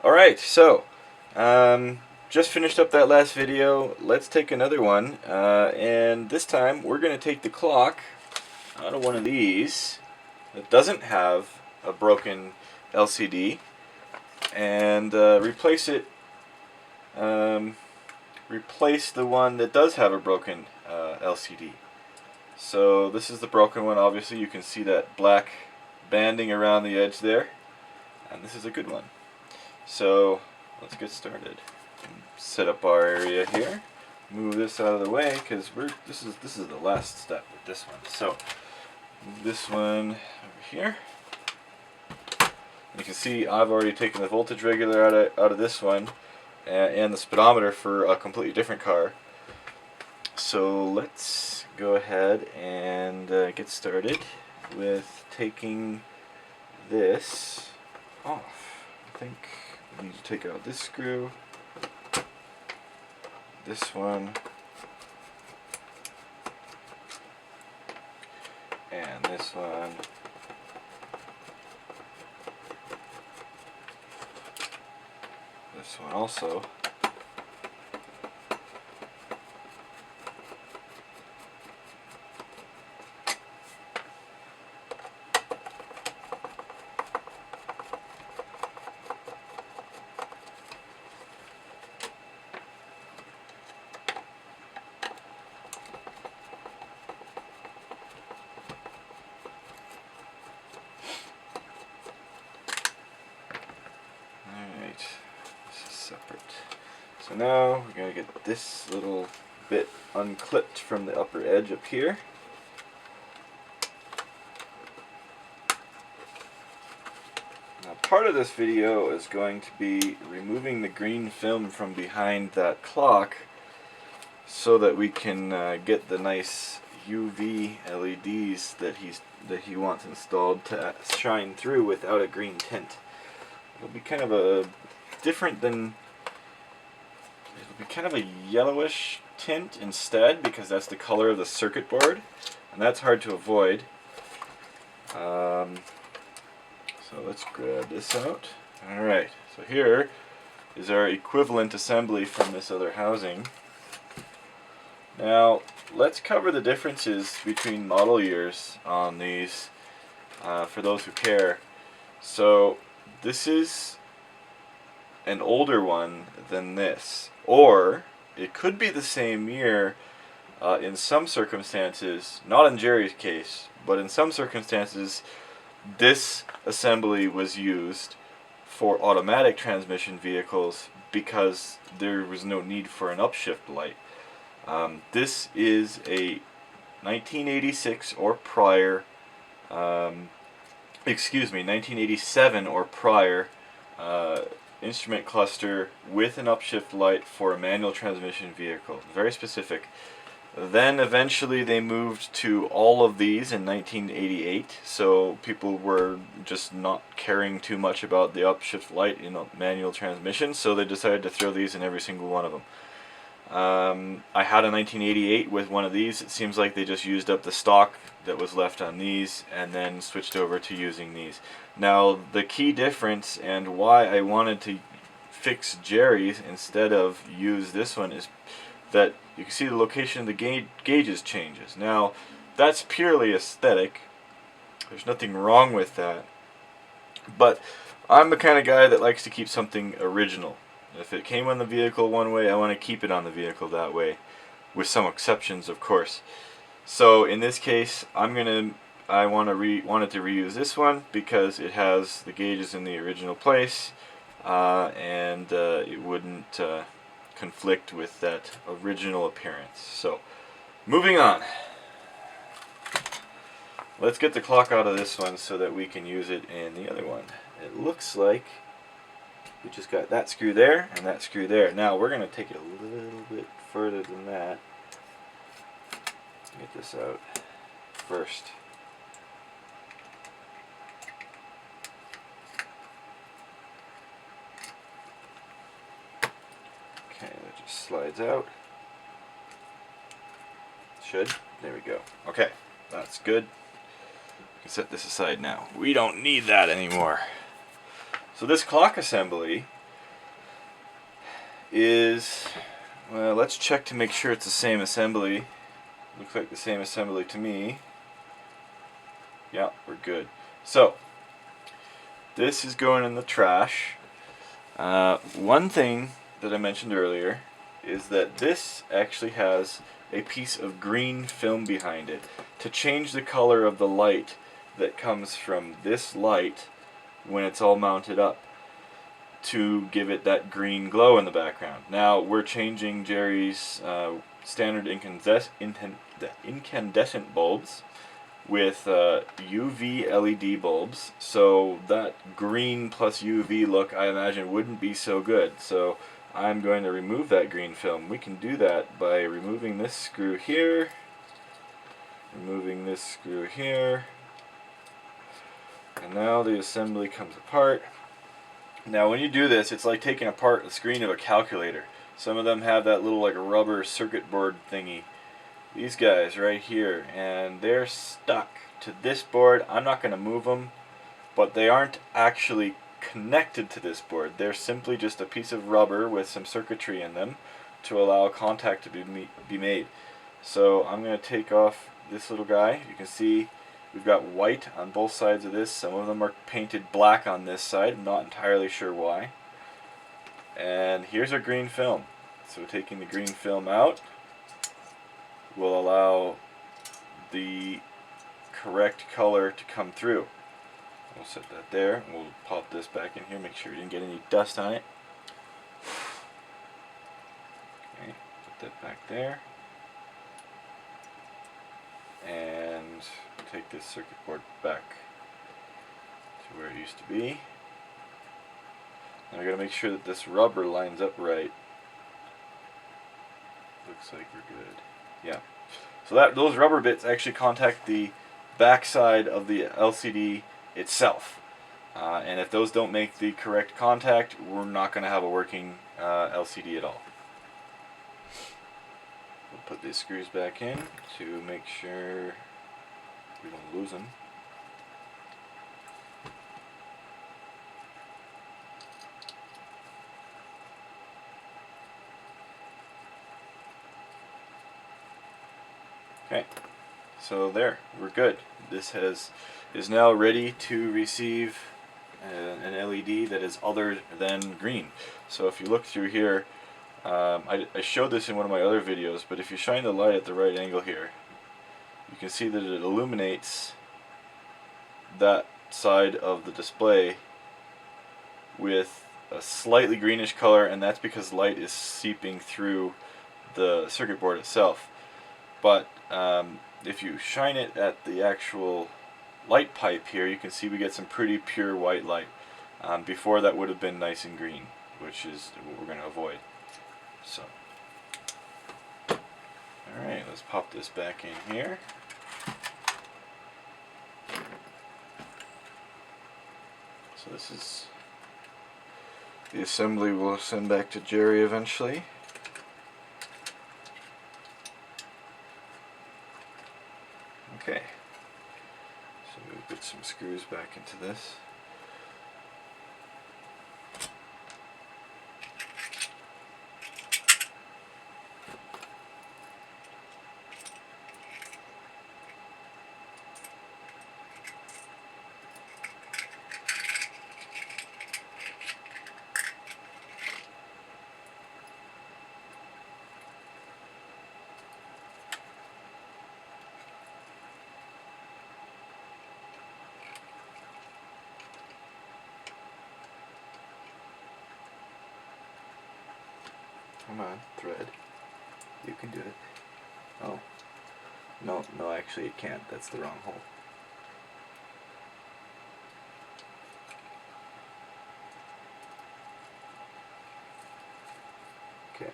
Alright, so just finished up that last video. Let's take another one, and this time we're going to take the clock out of one of these that doesn't have a broken LCD and replace the one that does have a broken LCD. So this is the broken one. Obviously you can see that black banding around the edge there, and this is a good one. So let's get started. Set up our area here. Move this out of the way because this is the last step with this one. So move this one over here. You can see I've already taken the voltage regulator out of this one and the speedometer for a completely different car. So let's go ahead and get started with taking this off. I think we need to take out this screw, this one, and this one. This one also. Separate. So now we're going to get this little bit unclipped from the upper edge up here. Now part of this video is going to be removing the green film from behind that clock so that we can get the nice UV LEDs that he wants installed to shine through without a green tint. It'll be kind of a yellowish tint instead, because that's the color of the circuit board, and that's hard to avoid. So let's grab this out. Alright, so here is our equivalent assembly from this other housing. Now let's cover the differences between model years on these for those who care. So this is an older one than this, or it could be the same year in some circumstances, not in Jerry's case, but in some circumstances this assembly was used for automatic transmission vehicles because there was no need for an upshift light. This is a 1986 or prior, 1987 or prior instrument cluster with an upshift light for a manual transmission vehicle. Very specific. Then eventually they moved to all of these in 1988, so people were just not caring too much about the upshift light in a manual transmission, so they decided to throw these in every single one of them. I had a 1988 with one of these. It seems like they just used up the stock that was left on these and then switched over to using these. Now the key difference and why I wanted to fix Jerry's instead of use this one is that you can see the location of the gauges changes. Now that's purely aesthetic. There's nothing wrong with that. But I'm the kind of guy that likes to keep something original. If it came on the vehicle one way, I want to keep it on the vehicle that way, with some exceptions, of course. So in this case, I wanted to reuse this one because it has the gauges in the original place, and it wouldn't conflict with that original appearance. So, moving on. Let's get the clock out of this one so that we can use it in the other one. It looks like we just got that screw there and that screw there. Now we're going to take it a little bit further than that. Get this out first. Okay, that just slides out. Should. There we go. Okay, that's good. We can set this aside now. We don't need that anymore. So this clock assembly is, well, let's check to make sure it's the same assembly. Looks like the same assembly to me. Yeah, we're good. So, this is going in the trash. One thing that I mentioned earlier is that this actually has a piece of green film behind it to change the color of the light that comes from this light when it's all mounted up, to give it that green glow in the background. Now we're changing Jerry's standard incandescent bulbs with UV LED bulbs, so that green plus UV look, I imagine, wouldn't be so good. So I'm going to remove that green film. We can do that by removing this screw here, removing this screw here, and now the assembly comes apart. Now when you do this, it's like taking apart the screen of a calculator. Some of them have that little like rubber circuit board thingy. These guys right here, and they're stuck to this board. I'm not going to move them, but they aren't actually connected to this board. They're simply just a piece of rubber with some circuitry in them to allow contact to be made. So I'm going to take off this little guy. You can see we've got white on both sides of this. Some of them are painted black on this side. I'm not entirely sure why. And here's our green film. So taking the green film out will allow the correct color to come through. We'll set that there. We'll pop this back in here, make sure we didn't get any dust on it. Okay, put that back there. And take this circuit board back to where it used to be. Now we got to make sure that this rubber lines up right. Looks like we're good. Yeah. So those rubber bits actually contact the back side of the LCD itself. And if those don't make the correct contact, we're not going to have a working LCD at all. We'll put these screws back in to make sure we don't lose them. Okay, so there, we're good. This is now ready to receive an LED that is other than green. So if you look through here, I showed this in one of my other videos, but if you shine the light at the right angle here, you can see that it illuminates that side of the display with a slightly greenish color, and that's because light is seeping through the circuit board itself. But if you shine it at the actual light pipe here, you can see we get some pretty pure white light. Before that would have been nice and green, which is what we're going to avoid. So, alright, let's pop this back in here. So this is the assembly we'll send back to Jerry eventually. Okay, so we'll put some screws back into this. Come on, thread. You can do it. Oh. No, actually it can't. That's the wrong hole. Okay.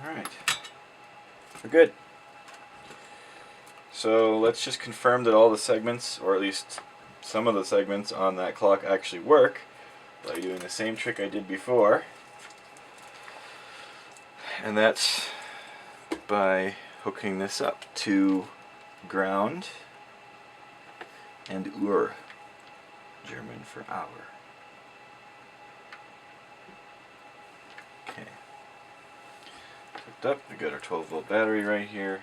Alright, we're good. So let's just confirm that all the segments, or at least some of the segments on that clock, actually work. by doing the same trick I did before, and that's by hooking this up to ground and Uhr, German for hour. Okay. Hooked up, we got our 12-volt battery right here.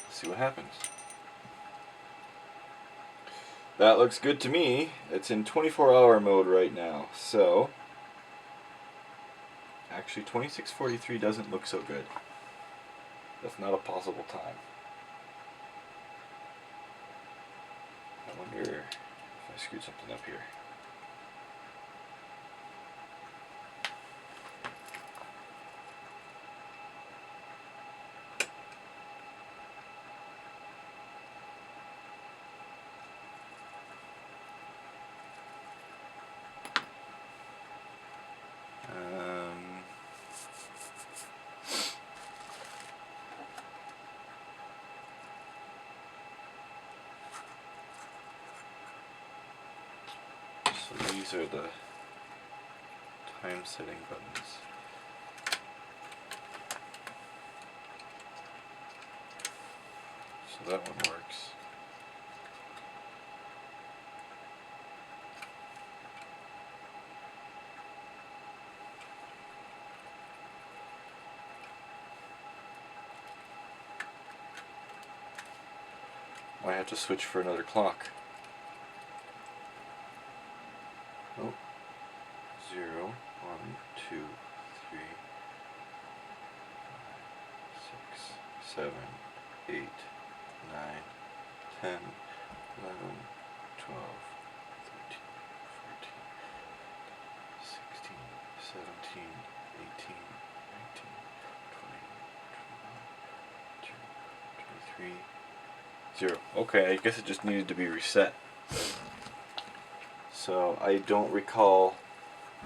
Let's see what happens. That looks good to me. It's in 24-hour mode right now, so actually 2643 doesn't look so good. That's not a possible time. I wonder if I screwed something up here. So these are the time setting buttons. So that one works. I have to switch for another clock. Oh. 0, 1, 2, 3, 5, 6, 7, 8, 9, 10, 11, 12, 13, 14, 16, 17, 18, 19, 20, 21, 22, 23, 0. Okay, I guess it just needed to be reset. So I don't recall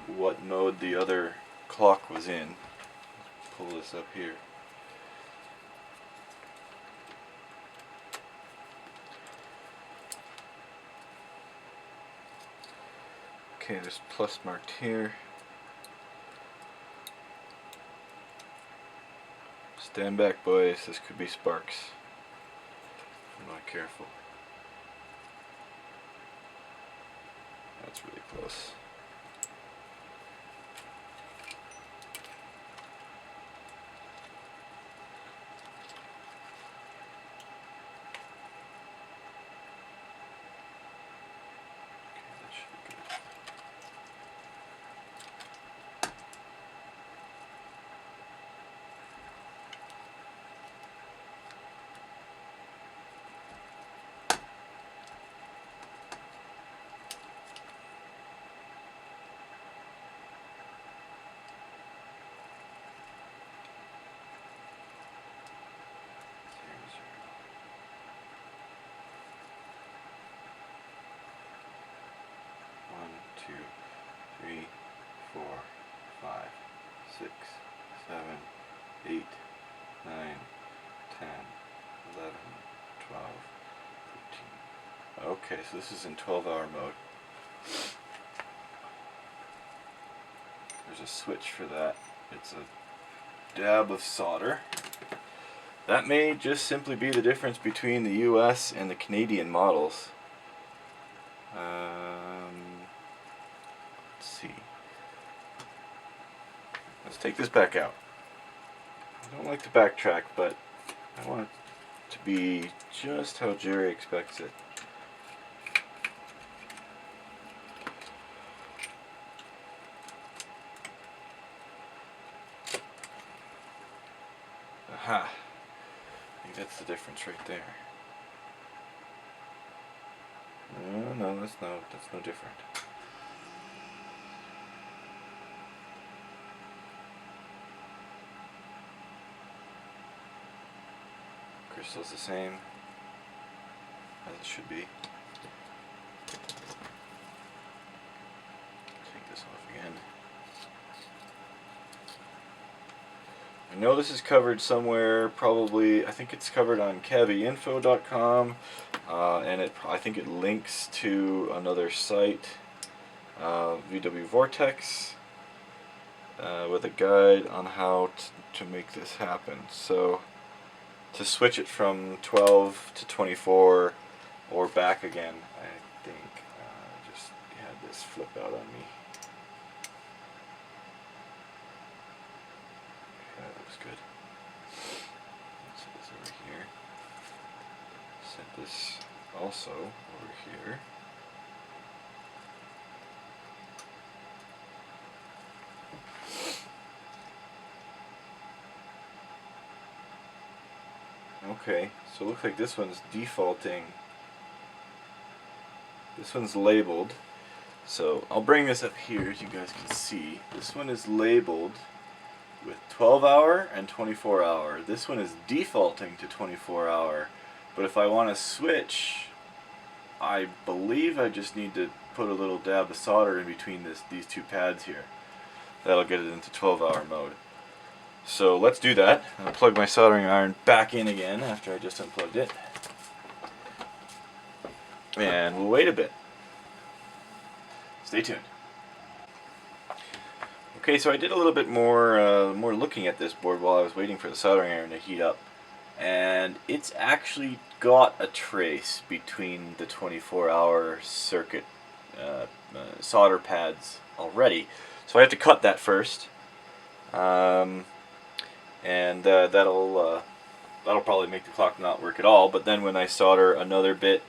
what mode the other clock was in. Let's pull this up here. Okay, there's plus marked here. Stand back, boys. This could be sparks. I'm not careful. That's really close. Okay, that should be good. Two, three, 4, 5, 6, 7, 8, 9, 10, 11, 12, 13. Okay, so this is in 12-hour mode. There's a switch for that. It's a dab of solder. That may just simply be the difference between the US and the Canadian models. Let's see. Let's take this back out. I don't like to backtrack, but I want it to be just how Jerry expects it. Aha. I think that's the difference right there. No, that's no different. Crystal's the same as it should be. Take this off again. I know this is covered somewhere, probably, I think it's covered on caviinfo.com, and I think it links to another site. VW Vortex with a guide on how to make this happen. So to switch it from 12 to 24 or back again, I think just had this flip out on me. That looks good. Set this over here. Set this also over here. Okay, so it looks like this one's defaulting. This one's labeled. So I'll bring this up here so you guys can see. This one is labeled with 12-hour and 24-hour. This one is defaulting to 24-hour. But if I want to switch, I believe I just need to put a little dab of solder in between these two pads here. That'll get it into 12-hour mode. So let's do that. I'll plug my soldering iron back in again after I just unplugged it. And we'll wait a bit. Stay tuned. Okay, so I did a little bit more looking at this board while I was waiting for the soldering iron to heat up. And it's actually got a trace between the 24-hour circuit solder pads already. So I have to cut that first. And that'll probably make the clock not work at all. But then when I solder another bit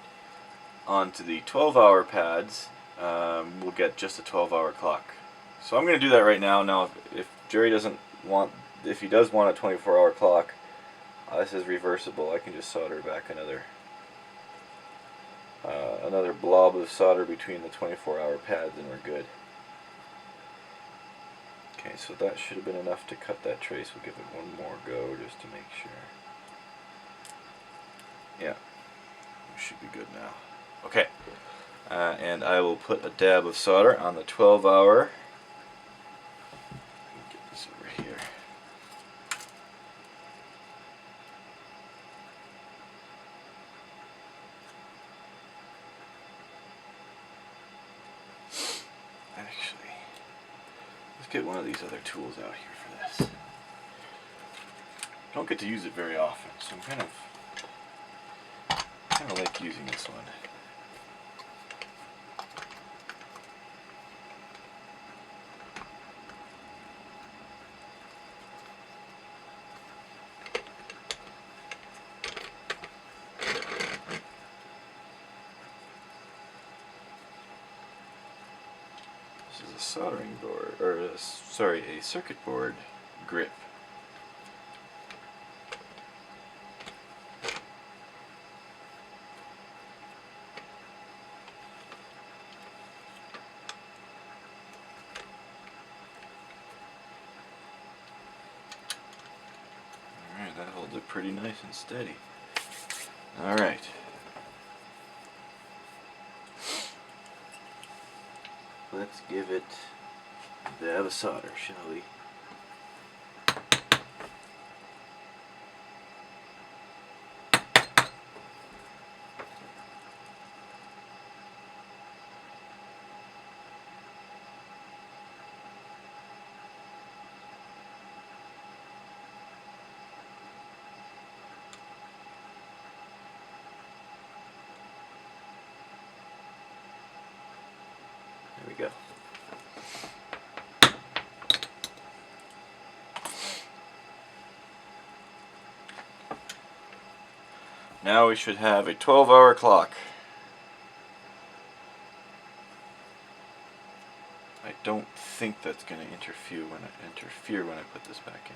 onto the 12-hour pads, we'll get just a 12-hour clock. So I'm going to do that right now. Now, if Jerry doesn't want, if he does want a 24-hour clock, this is reversible. I can just solder back another blob of solder between the 24-hour pads, and we're good. Okay, so that should have been enough to cut that trace. We'll give it one more go just to make sure. Yeah, we should be good now. Okay, and I will put a dab of solder on the 12-hour. Get this over here. Actually, let's get one of these other tools out here for this. Don't get to use it very often, so I'm kind of like using this one. This is a soldering board, or a circuit board grip. Alright, that holds it pretty nice and steady. Alright. Let's give it a dab of solder, shall we? There we go. Now we should have a 12-hour clock. I don't think that's going to interfere when I put this back in.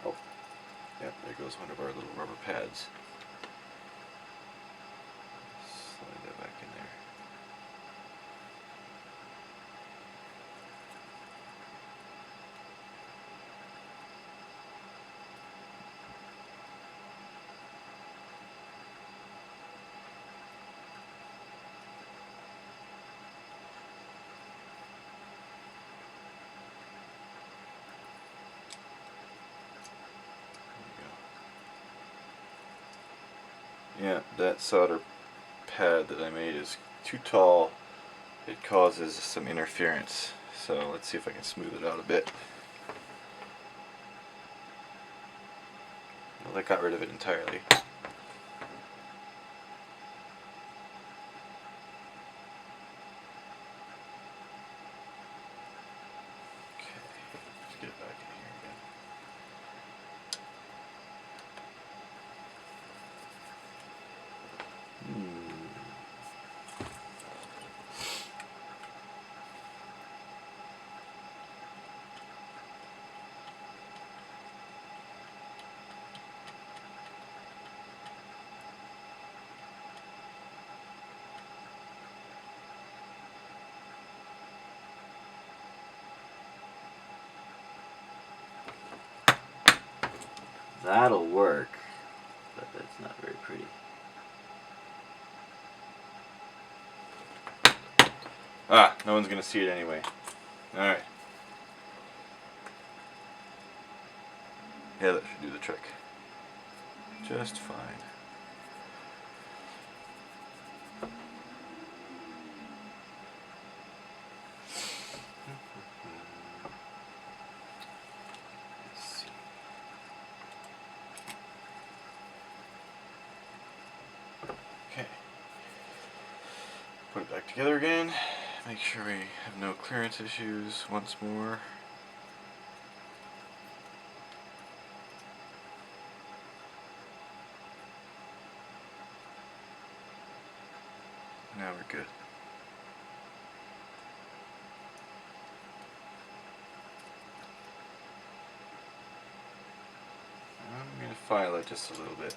Oh, yep, there goes one of our little rubber pads. Slide that back in there. Yeah, that solder pad that I made is too tall. It causes some interference. So let's see if I can smooth it out a bit. Well, that got rid of it entirely. Let's get it back in here again. That'll work, but that's not very pretty. Ah, no one's gonna see it anyway. Alright. Yeah, that should do the trick. Just fine. Let's see. Okay. Put it back together again. Make sure we have no clearance issues once more. Now we're good. I'm going to file it just a little bit.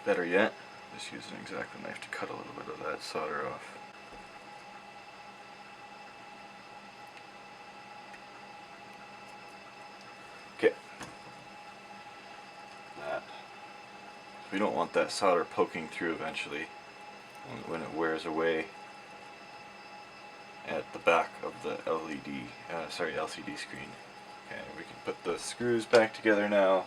Better yet, just use an X-Acto knife to cut a little bit of that solder off. Okay. That. We don't want that solder poking through eventually when it wears away at the back of the LCD screen. Okay, we can put the screws back together now.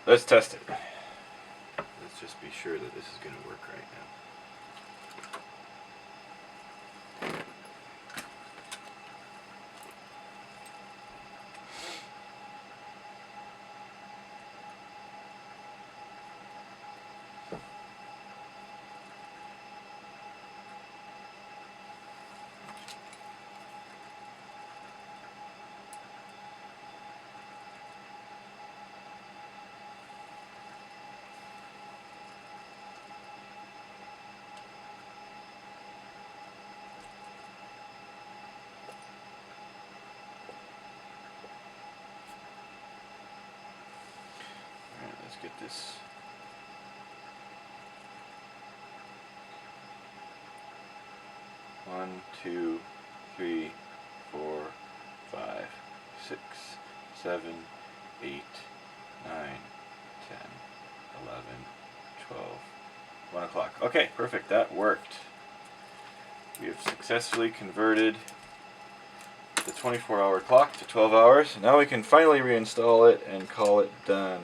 Let's test it. Let's just be sure that this is going to work right now. Let's get this. One, two, 3, 4, 5, 6, 7, 8, 9, 10, 11, 12, 1 o'clock. Okay, perfect. That worked. We have successfully converted the 24-hour clock to 12 hours. Now we can finally reinstall it and call it done.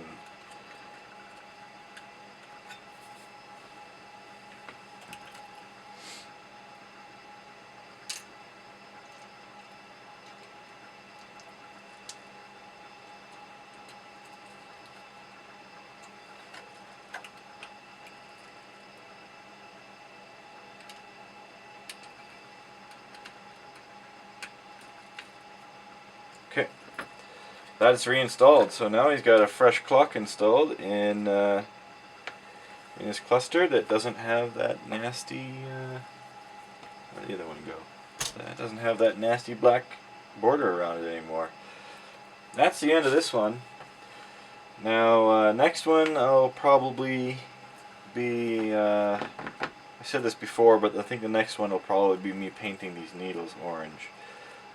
Okay, that's reinstalled. So now he's got a fresh clock installed in his cluster that doesn't have that nasty Where'd the other one go? That doesn't have that nasty black border around it anymore. That's the end of this one. Now, next one I'll probably be, I said this before, but I think the next one will probably be me painting these needles orange,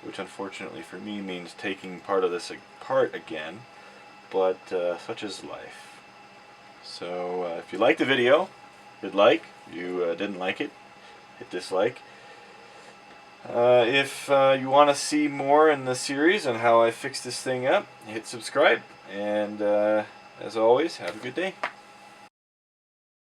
which unfortunately for me means taking part of this apart again, but such is life. So if you liked the video, hit like. If you didn't like it, hit dislike. If you want to see more in the series on how I fix this thing up, hit subscribe. And as always, have a good day.